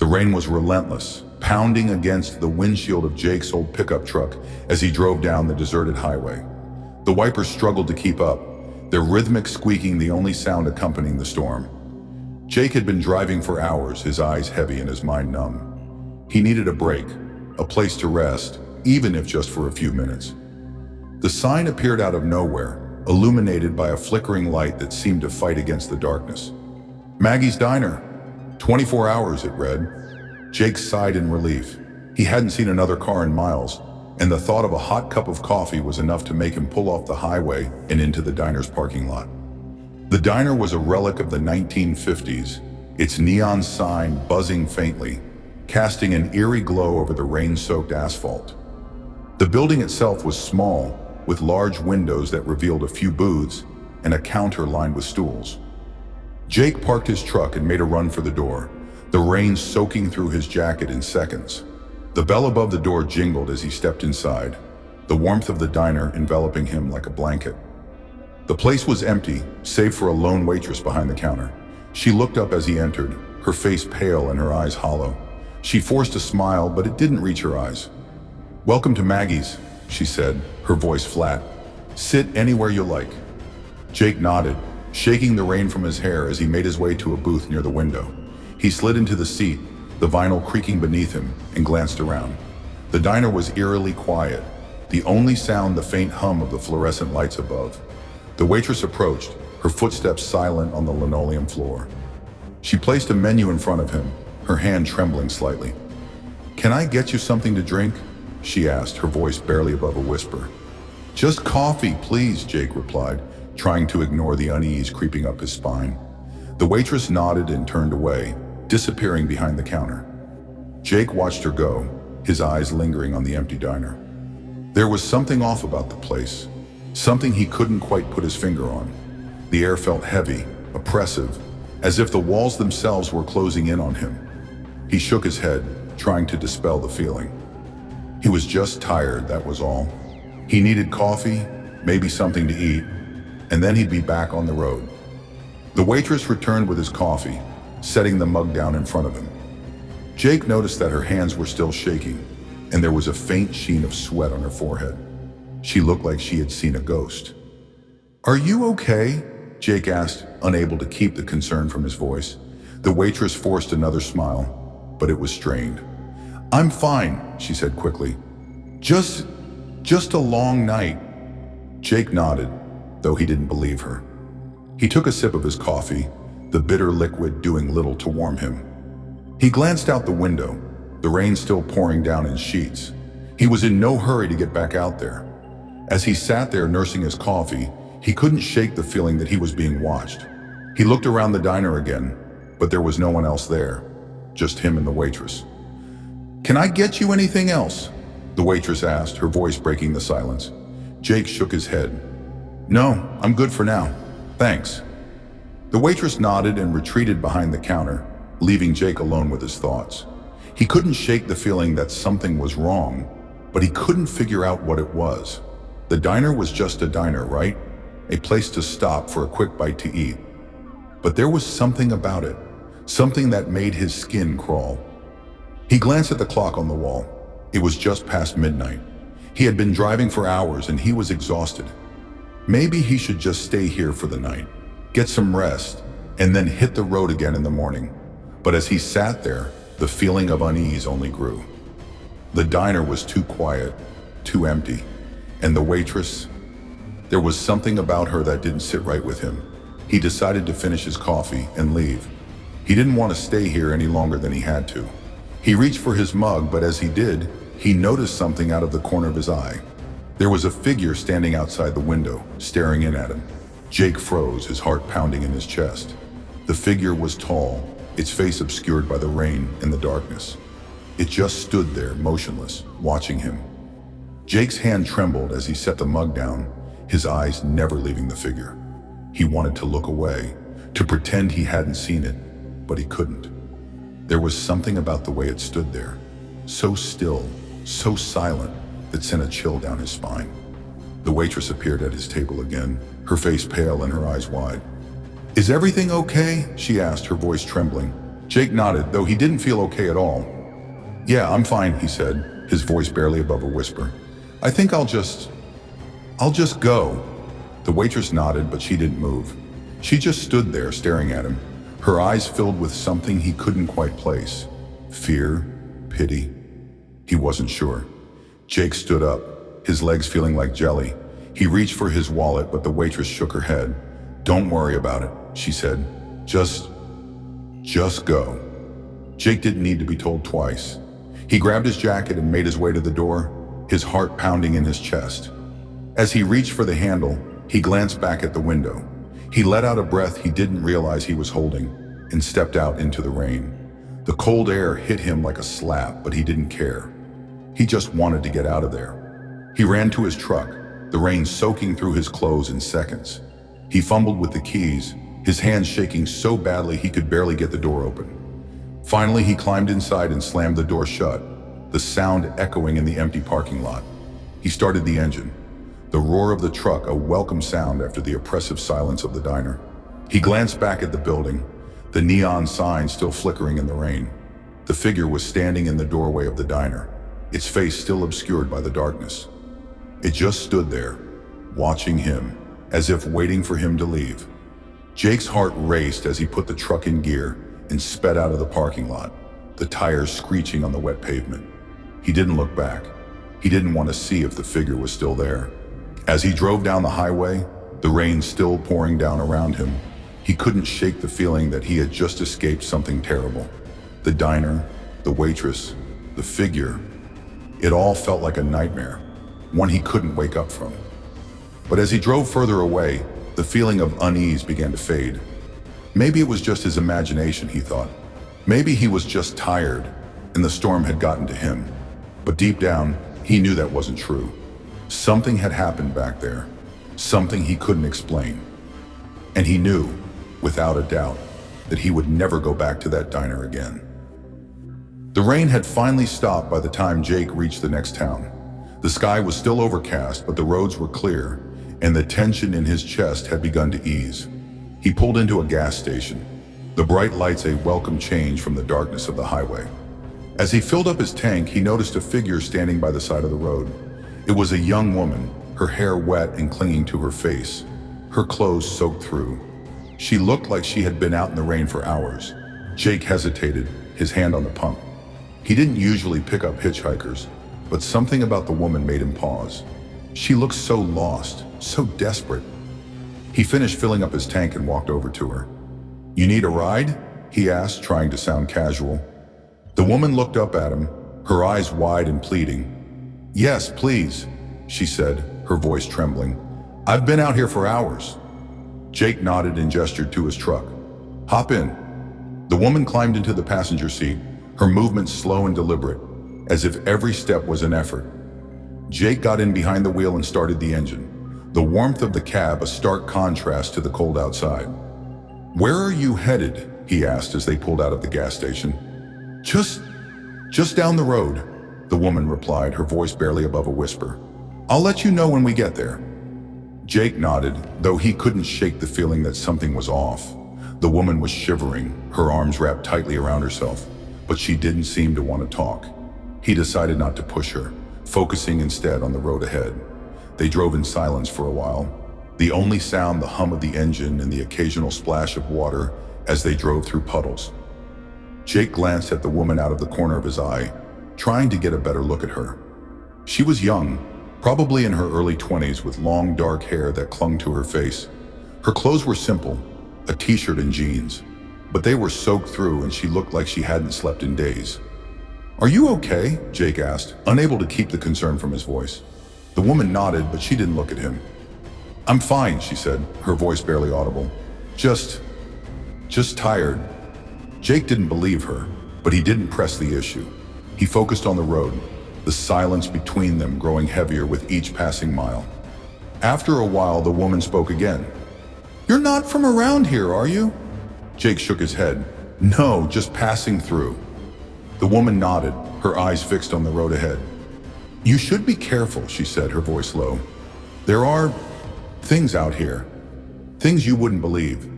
The rain was relentless, pounding against the windshield of Jake's old pickup truck as he drove down the deserted highway. The wipers struggled to keep up, their rhythmic squeaking the only sound accompanying the storm. Jake had been driving for hours, his eyes heavy and his mind numb. He needed a break, a place to rest, even if just for a few minutes. The sign appeared out of nowhere, illuminated by a flickering light that seemed to fight against the darkness. "Maggie's Diner. 24 hours," it read. Jake sighed in relief. He hadn't seen another car in miles, and the thought of a hot cup of coffee was enough to make him pull off the highway and into the diner's parking lot. The diner was a relic of the 1950s, its neon sign buzzing faintly, casting an eerie glow over the rain-soaked asphalt. The building itself was small, with large windows that revealed a few booths and a counter lined with stools. Jake parked his truck and made a run for the door, the rain soaking through his jacket in seconds. The bell above the door jingled as he stepped inside, the warmth of the diner enveloping him like a blanket. The place was empty, save for a lone waitress behind the counter. She looked up as he entered, her face pale and her eyes hollow. She forced a smile, but it didn't reach her eyes. "Welcome to Maggie's," she said, her voice flat. "Sit anywhere you like." Jake nodded, shaking the rain from his hair as he made his way to a booth near the window. He slid into the seat, the vinyl creaking beneath him, and glanced around. The diner was eerily quiet, the only sound the faint hum of the fluorescent lights above. The waitress approached, her footsteps silent on the linoleum floor. She placed a menu in front of him, her hand trembling slightly. "Can I get you something to drink?" she asked, her voice barely above a whisper. "Just coffee, please," Jake replied, trying to ignore the unease creeping up his spine. The waitress nodded and turned away, disappearing behind the counter. Jake watched her go, his eyes lingering on the empty diner. There was something off about the place, something he couldn't quite put his finger on. The air felt heavy, oppressive, as if the walls themselves were closing in on him. He shook his head, trying to dispel the feeling. He was just tired, that was all. He needed coffee, maybe something to eat, and then he'd be back on the road. The waitress returned with his coffee, setting the mug down in front of him. Jake noticed that her hands were still shaking, and there was a faint sheen of sweat on her forehead. She looked like she had seen a ghost. "Are you okay?" Jake asked, unable to keep the concern from his voice. The waitress forced another smile, but it was strained. "I'm fine," she said quickly. Just a long night." Jake nodded, though he didn't believe her. He took a sip of his coffee, the bitter liquid doing little to warm him. He glanced out the window, the rain still pouring down in sheets. He was in no hurry to get back out there. As he sat there nursing his coffee, he couldn't shake the feeling that he was being watched. He looked around the diner again, but there was no one else there, just him and the waitress. "Can I get you anything else?" the waitress asked, her voice breaking the silence. Jake shook his head. "No, I'm good for now. Thanks." The waitress nodded and retreated behind the counter, leaving Jake alone with his thoughts. He couldn't shake the feeling that something was wrong, but he couldn't figure out what it was. The diner was just a diner, right? A place to stop for a quick bite to eat. But there was something about it, something that made his skin crawl. He glanced at the clock on the wall. It was just past midnight. He had been driving for hours and he was exhausted. Maybe he should just stay here for the night, get some rest, and then hit the road again in the morning. But as he sat there, the feeling of unease only grew. The diner was too quiet, too empty, and the waitress, there was something about her that didn't sit right with him. He decided to finish his coffee and leave. He didn't want to stay here any longer than he had to. He reached for his mug, but as he did, he noticed something out of the corner of his eye. There was a figure standing outside the window, staring in at him. Jake froze, his heart pounding in his chest. The figure was tall, its face obscured by the rain and the darkness. It just stood there, motionless, watching him. Jake's hand trembled as he set the mug down, his eyes never leaving the figure. He wanted to look away, to pretend he hadn't seen it, but he couldn't. There was something about the way it stood there, so still, so silent, that sent a chill down his spine. The waitress appeared at his table again, her face pale and her eyes wide. "Is everything okay?" she asked, her voice trembling. Jake nodded, though he didn't feel okay at all. "Yeah, I'm fine," he said, his voice barely above a whisper. "I think I'll just go." The waitress nodded, but she didn't move. She just stood there staring at him, her eyes filled with something he couldn't quite place. Fear, pity. He wasn't sure. Jake stood up, his legs feeling like jelly. He reached for his wallet, but the waitress shook her head. "Don't worry about it," she said. Just go." Jake didn't need to be told twice. He grabbed his jacket and made his way to the door, his heart pounding in his chest. As he reached for the handle, he glanced back at the window. He let out a breath he didn't realize he was holding and stepped out into the rain. The cold air hit him like a slap, but he didn't care. He just wanted to get out of there. He ran to his truck, the rain soaking through his clothes in seconds. He fumbled with the keys, his hands shaking so badly he could barely get the door open. Finally, he climbed inside and slammed the door shut, the sound echoing in the empty parking lot. He started the engine, the roar of the truck a welcome sound after the oppressive silence of the diner. He glanced back at the building, the neon sign still flickering in the rain. The figure was standing in the doorway of the diner, its face still obscured by the darkness. It just stood there, watching him, as if waiting for him to leave. Jake's heart raced as he put the truck in gear and sped out of the parking lot, the tires screeching on the wet pavement. He didn't look back. He didn't want to see if the figure was still there. As he drove down the highway, the rain still pouring down around him, he couldn't shake the feeling that he had just escaped something terrible. The diner, the waitress, the figure, it all felt like a nightmare, one he couldn't wake up from. But as he drove further away, the feeling of unease began to fade. Maybe it was just his imagination, he thought. Maybe he was just tired and the storm had gotten to him. But deep down, he knew that wasn't true. Something had happened back there, something he couldn't explain. And he knew, without a doubt, that he would never go back to that diner again. The rain had finally stopped by the time Jake reached the next town. The sky was still overcast, but the roads were clear, and the tension in his chest had begun to ease. He pulled into a gas station, the bright lights a welcome change from the darkness of the highway. As he filled up his tank, he noticed a figure standing by the side of the road. It was a young woman, her hair wet and clinging to her face, her clothes soaked through. She looked like she had been out in the rain for hours. Jake hesitated, his hand on the pump. He didn't usually pick up hitchhikers, but something about the woman made him pause. She looked so lost, so desperate. He finished filling up his tank and walked over to her. "You need a ride?" he asked, trying to sound casual. The woman looked up at him, her eyes wide and pleading. "Yes, please," she said, her voice trembling. "I've been out here for hours." Jake nodded and gestured to his truck. "Hop in." The woman climbed into the passenger seat, her movements slow and deliberate, as if every step was an effort. Jake got in behind the wheel and started the engine, the warmth of the cab a stark contrast to the cold outside. "Where are you headed?" he asked as they pulled out of the gas station. Just down the road," the woman replied, her voice barely above a whisper. "I'll let you know when we get there." Jake nodded, though he couldn't shake the feeling that something was off. The woman was shivering, her arms wrapped tightly around herself, but she didn't seem to want to talk. He decided not to push her, focusing instead on the road ahead. They drove in silence for a while, the only sound the hum of the engine and the occasional splash of water as they drove through puddles. Jake glanced at the woman out of the corner of his eye, trying to get a better look at her. She was young, probably in her early 20s, with long dark hair that clung to her face. Her clothes were simple, a t-shirt and jeans, but they were soaked through and she looked like she hadn't slept in days. "Are you okay?" Jake asked, unable to keep the concern from his voice. The woman nodded, but she didn't look at him. "I'm fine," she said, her voice barely audible. Just tired." Jake didn't believe her, but he didn't press the issue. He focused on the road, the silence between them growing heavier with each passing mile. After a while, the woman spoke again. "You're not from around here, are you?" Jake shook his head. "No, just passing through." The woman nodded, her eyes fixed on the road ahead. "You should be careful," she said, her voice low. "There are things out here. Things you wouldn't believe."